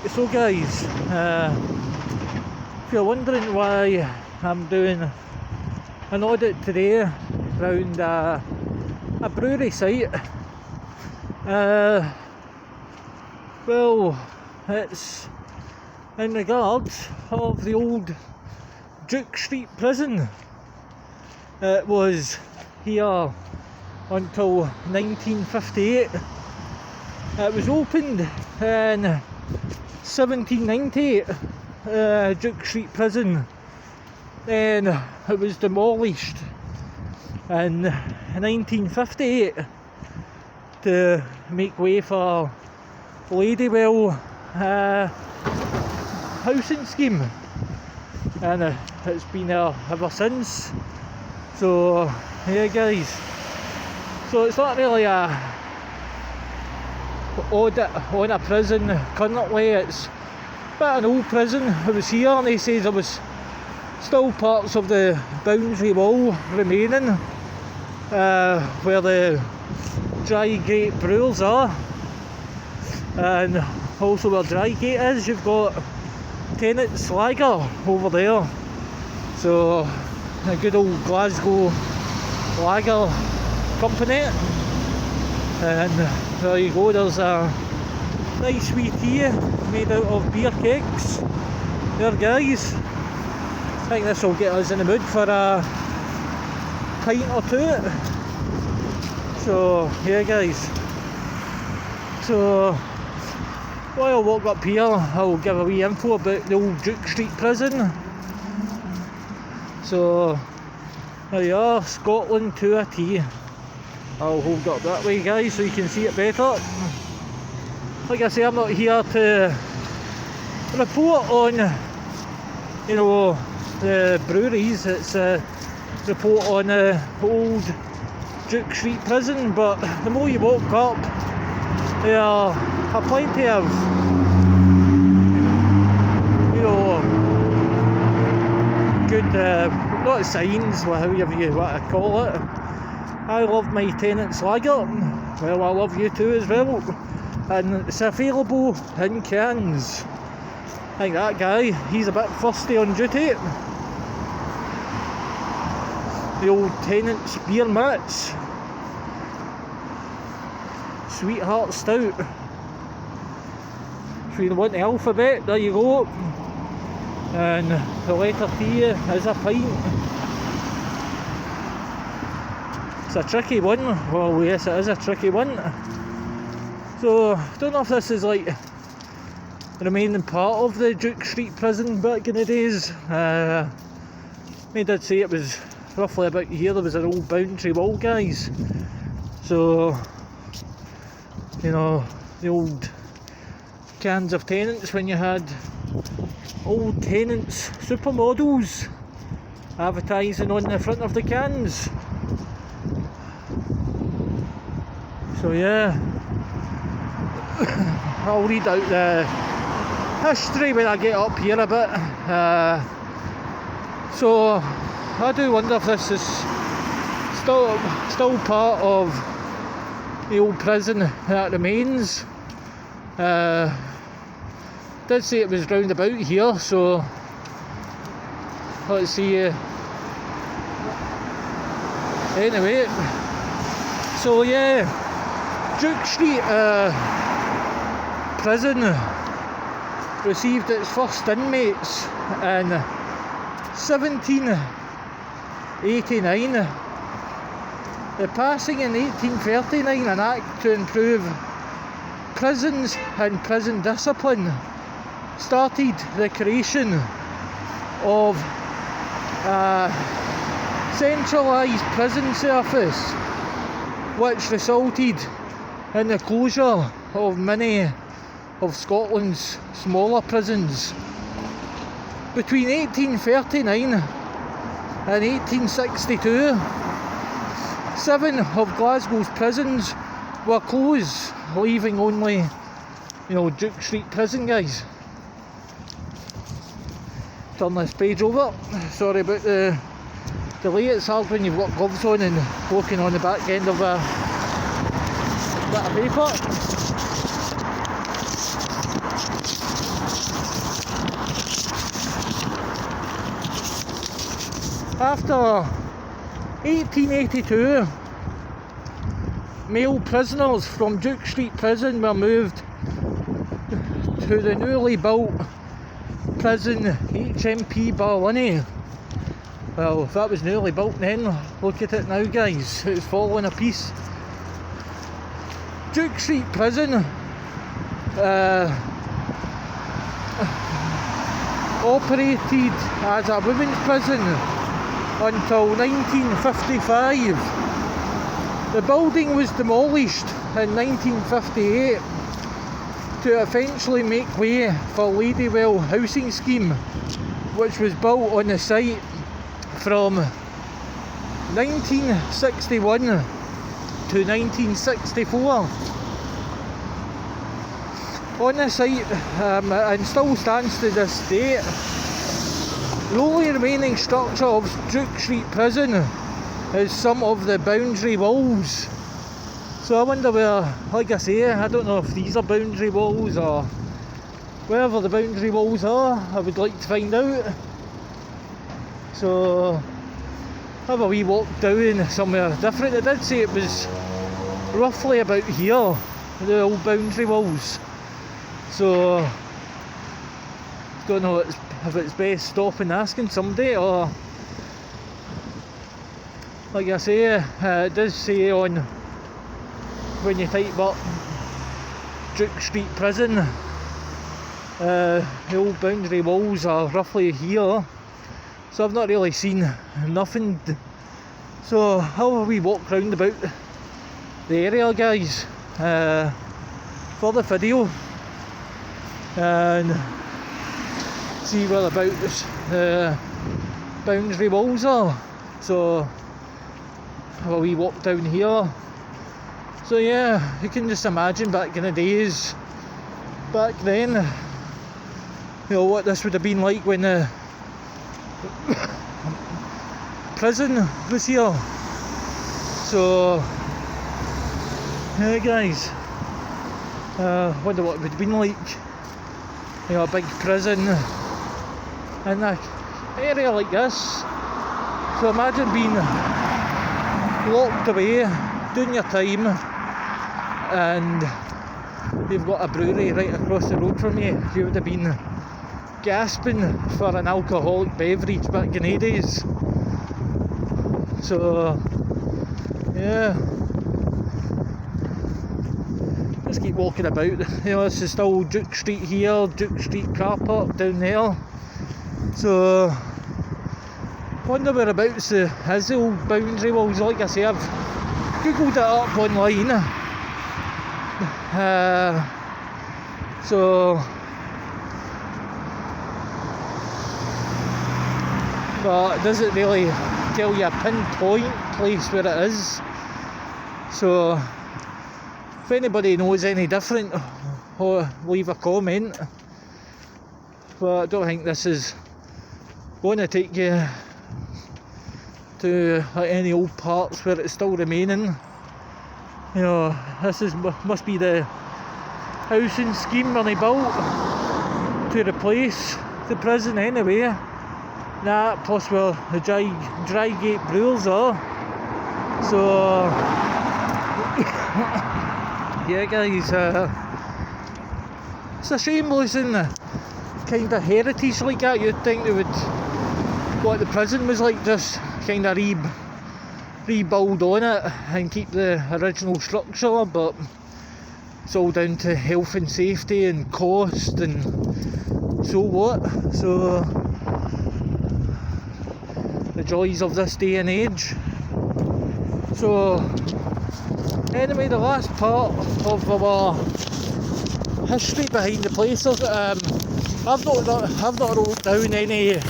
So guys, if you're wondering why I'm doing an audit today around a brewery site, well, it's in regards of the old Duke Street prison. It was here until 1958. It was opened in 1798, Duke Street prison. Then it was demolished in 1958 to make way for Ladywell housing scheme, and it's been there ever since. So yeah guys, so it's not really a audit on a prison currently. It's a bit of an old prison. It was here and they say there was still parts of the boundary wall remaining, where the dry gate brewers are, and also where dry gate is you've got Tennant's Lager over there. So a good old Glasgow lager company, and there you go, there's a nice wee tea made out of beer kegs there guys. I think this will get us in the mood for a pint or two. So yeah guys, so while I walk up here I'll give a wee info about the old Duke Street prison. So there you are, Scotland to a T. I'll hold it up that way guys so you can see it better. Like I say, I'm not here to report on, you know, the breweries. It's a report on the old Duke Street prison. But the more you walk up, there are plenty of, you know, good, not signs, however you want to call it. I love my Tennant's Lager. Well, I love you too as well. And it's available in cans. I think that guy, he's a bit thirsty on duty. The old Tennant's beer mats. Sweetheart Stout. If you want the alphabet, there you go. And the letter T is a pint. It's a tricky one. Well, yes, it is a tricky one. So, don't know if this is like the remaining part of the Duke Street prison back in the days. They did say it was roughly about here. There was an old boundary wall, guys. So, you know, the old cans of Tennants when you had old Tennants supermodels advertising on the front of the cans. So yeah, I'll read out the history when I get up here a bit. So I do wonder if this is still part of the old prison that remains. Did say it was round about here, so let's see. Anyway, so yeah, Duke Street prison received its first inmates in 1789. The passing in 1839 an act to improve prisons and prison discipline started the creation of a centralised prison service, which resulted in the closure of many of Scotland's smaller prisons. Between 1839 and 1862, 7 of Glasgow's prisons were closed, leaving only, you know, Duke Street prison, guys. Turn this page over. Sorry about the delay. It's hard when you've got gloves on and working on the back end of a bit of paper. After 1882, male prisoners from Duke Street Prison were moved to the newly built prison HMP Barlinnie. Well, if that was newly built then, look at it now guys, it's falling a piece. Duke Street Prison operated as a women's prison until 1955. The building was demolished in 1958 to eventually make way for Ladywell housing scheme, which was built on the site from 1961 to 1964. On the site, and still stands to this day, the only remaining structure of Duke Street Prison is some of the boundary walls. So I wonder where, like I say, I don't know if these are boundary walls or wherever the boundary walls are, I would like to find out. So have a wee walk down somewhere different. It did say it was roughly about here, the old boundary walls. So don't know if it's best stopping and asking somebody, or like I say, it does say on when you type up Duke Street Prison, the old boundary walls are roughly here. So I've not really seen nothing. So how have we walked round about the area guys for the video and see whereabouts the boundary walls are. So have a wee walk down here. So yeah, you can just imagine back in the days, back then, you know, what this would have been like when the prison was here. So yeah guys, wonder what it would have been like, you know, a big prison in an area like this. So imagine being locked away, doing your time, and you've got a brewery right across the road from you. You would have been gasping for an alcoholic beverage back in the days. So yeah, just keep walking about. You know, this is still Duke Street here, Duke Street car park down there. So wonder whereabouts the old boundary walls. Like I say, I've googled it up online. So but it doesn't really tell you a pinpoint place where it is. So if anybody knows any different, leave a comment. But I don't think this is going to take you to any old parts where it's still remaining. You know, this must be the housing scheme when they built to replace the prison anyway. That plus where the dry gate brewers are. So yeah guys, it's a shame losing kind of heritage like that. You'd think they would, what the prison was like, just kind of rebuild on it and keep the original structure, but it's all down to health and safety and cost and so what. So the joys of this day and age. So anyway, the last part of our history behind the places, I've not wrote down any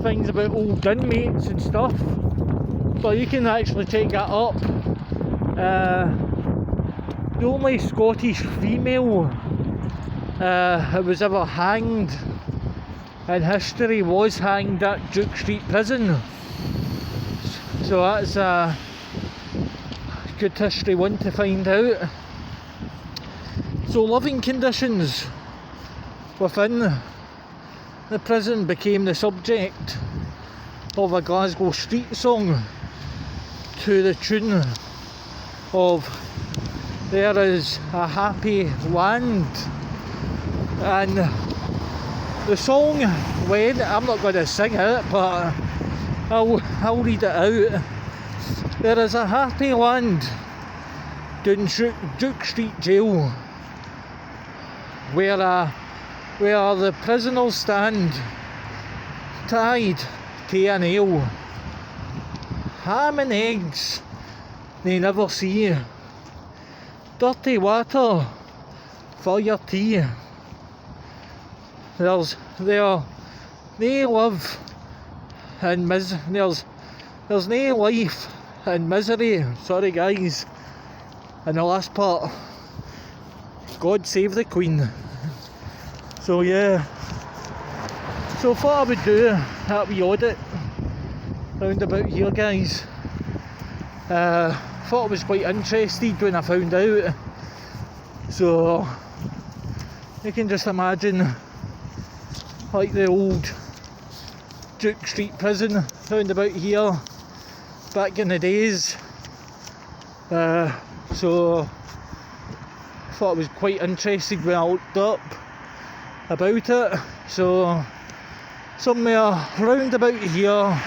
things about old inmates and stuff, but you can actually take that up. The only Scottish female who was ever hanged in history was hanged at Duke Street Prison. So that's a good history one to find out. So living conditions within the prison became the subject of a Glasgow street song to the tune of "There is a Happy Land," and the song went, I'm not going to sing it, but I'll read it out. There is a happy land down Duke Street Jail, where the prisoners stand, tied to an ale. Ham and eggs they never see, dirty water for your tea. There's no love and there's no life and misery. Sorry guys. And the last part, God save the Queen. So yeah, so thought I would do that wee audit round about here, guys. Thought I was quite interested when I found out. So you can just imagine, like the old Duke Street prison round about here back in the days. So I thought I was quite interested when I looked up about it. So somewhere round about here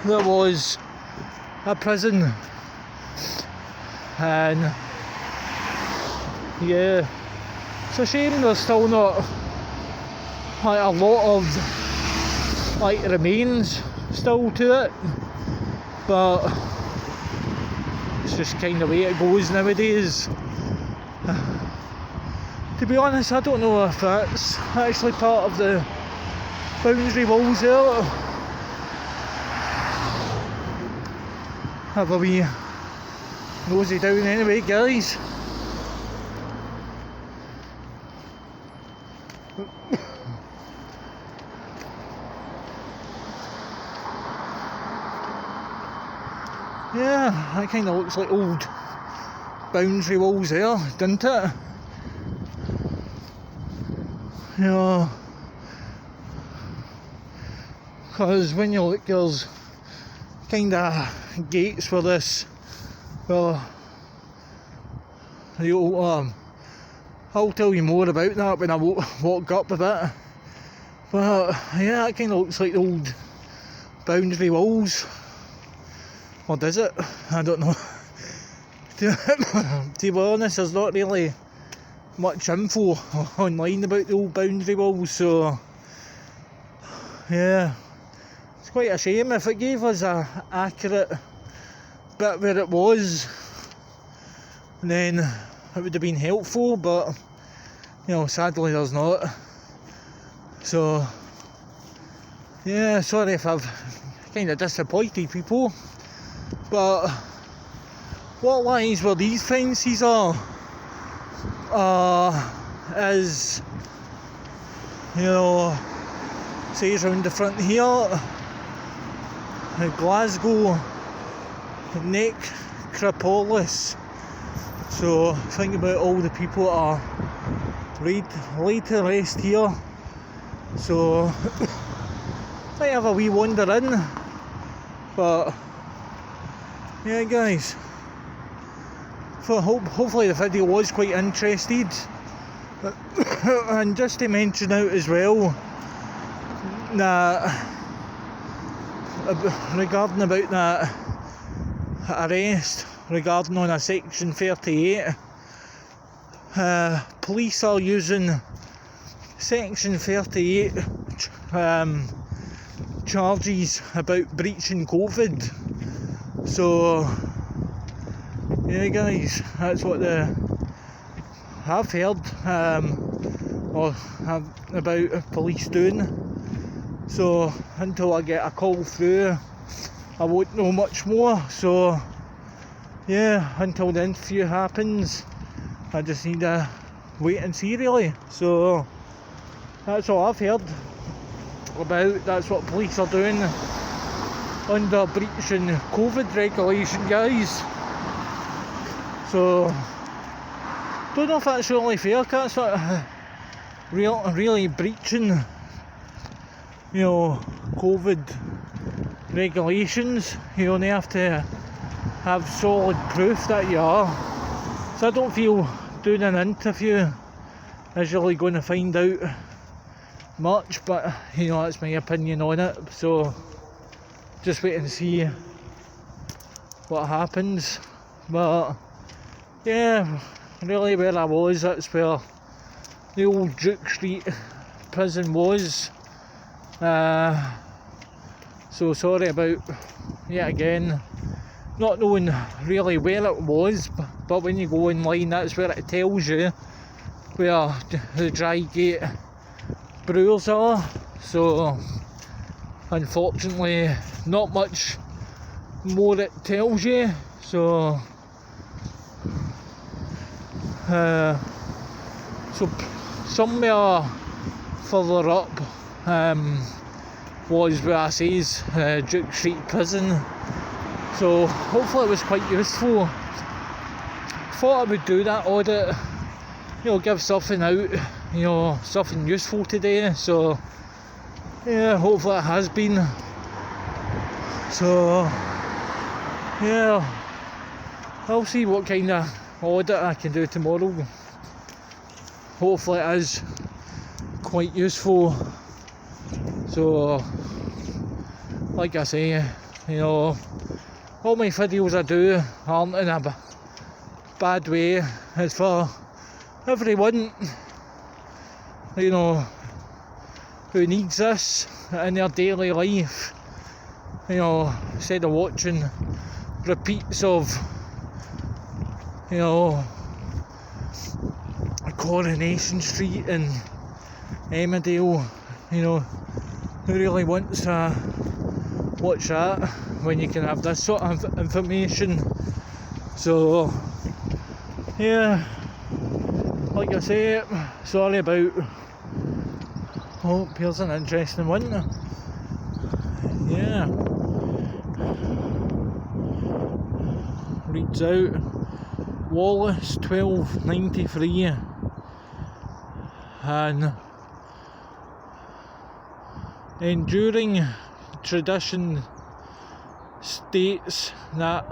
there was a prison, and yeah, it's a shame there's still not like a lot of like remains still to it, but it's just kind of the way it goes nowadays. To be honest, I don't know if that's actually part of the boundary walls there. Have a wee nosy down anyway, guys. Yeah, that kind of looks like old boundary walls there, doesn't it? Yeah, because when you look, there's kind of gates for this. Well, I'll tell you more about that when I walk up a bit. But yeah, it kind of looks like old boundary walls. Or does it? I don't know. To be honest, there's not really much info online about the old boundary walls, so yeah, it's quite a shame. If it gave us a accurate bit where it was, then it would have been helpful, but you know, sadly there's not. So yeah, sorry if I've kind of disappointed people, but what lies where these fences are is, you know, says round the front here, Glasgow necropolis. So think about all the people that are laid to rest here. So might have a wee wander in, but yeah, guys, hopefully the video was quite interested. And just to mention out as well that regarding about that arrest regarding on a section 38, police are using section 38 charges about breaching COVID. So yeah, guys, that's what I've heard about police doing. So until I get a call through, I won't know much more. So yeah, until the interview happens, I just need to wait and see, really. So that's all I've heard about. That's what police are doing under breaching COVID regulation, guys. So don't know if that's really fair, 'cause that's not really breaching you know, COVID regulations. You only have to have solid proof that you are. So I don't feel doing an interview is really going to find out much, but you know, that's my opinion on it. So just wait and see what happens. But yeah, really where I was, that's where the old Duke Street prison was. So sorry about, yet again, not knowing really where it was, but when you go online, that's where it tells you where the Drygate brewers are. So unfortunately, not much more it tells you. So somewhere further up was where I says Duke Street prison. So hopefully it was quite useful. Thought I would do that audit, you know, give something out, you know, something useful today. So yeah, hopefully it has been. So yeah, I'll see what kind of audit I can do tomorrow. Hopefully it is quite useful. So like I say, you know, all my videos I do aren't in a bad way. It's for everyone, you know, who needs this in their daily life. You know, instead of watching repeats of, you know, Coronation Street and Emmerdale, you know, who really wants to watch that when you can have this sort of information? So yeah, like I say, sorry about, hope here's an interesting one. Yeah, reads out Wallace 1293, and enduring tradition states that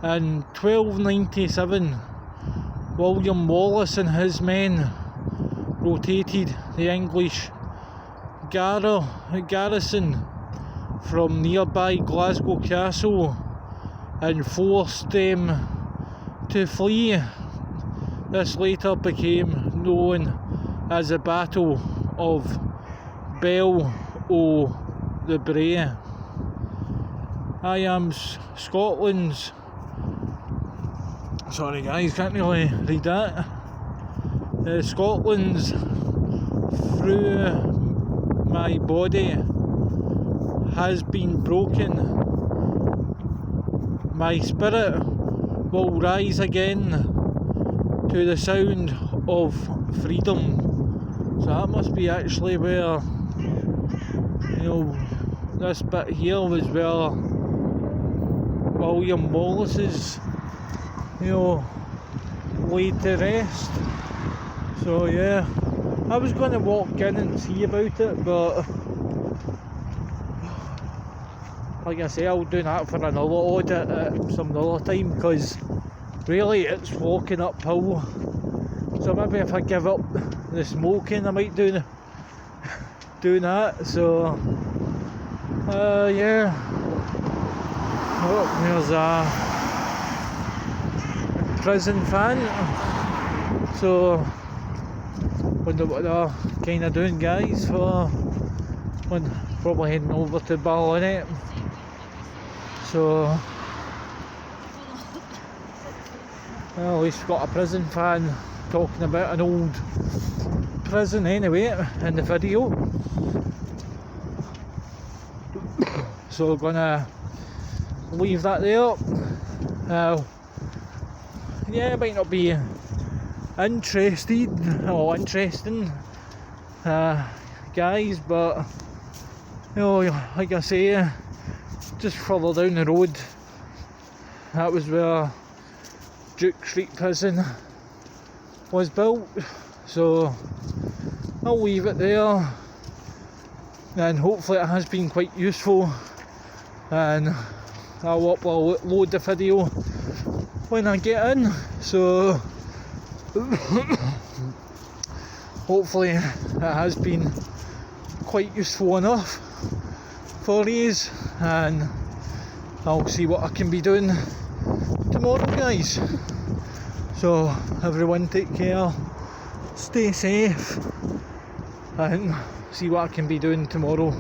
in 1297 William Wallace and his men rotated the English garrison from nearby Glasgow Castle and forced them to flee. This later became known as the Battle of Bell o' the Bray. I am Scotland's, sorry guys, can't really read that. Scotland's through my body has been broken. My spirit will rise again to the sound of freedom. So that must be actually where, you know, this bit here was where William Wallace's, you know, laid to rest. So yeah, I was going to walk in and see about it, but like I say, I'll do that for another audit at some other time, because really it's walking uphill. So maybe if I give up the smoking, I might do that. So yeah. Oh, there's a prison fan. So wonder what they're kind of doing, guys, for when probably heading over to Ballinet. So well, at least we've got a prison fan talking about an old prison anyway in the video. So we're gonna leave that there. Yeah, it might not be interesting, guys, but you know, like I say, just further down the road, that was where Duke Street prison was built. So I'll leave it there. and hopefully it has been quite useful, and I'll upload the video when I get in, so hopefully it has been quite useful enough for these, and I'll see what I can be doing tomorrow, guys. So everyone take care, stay safe, and see what I can be doing tomorrow.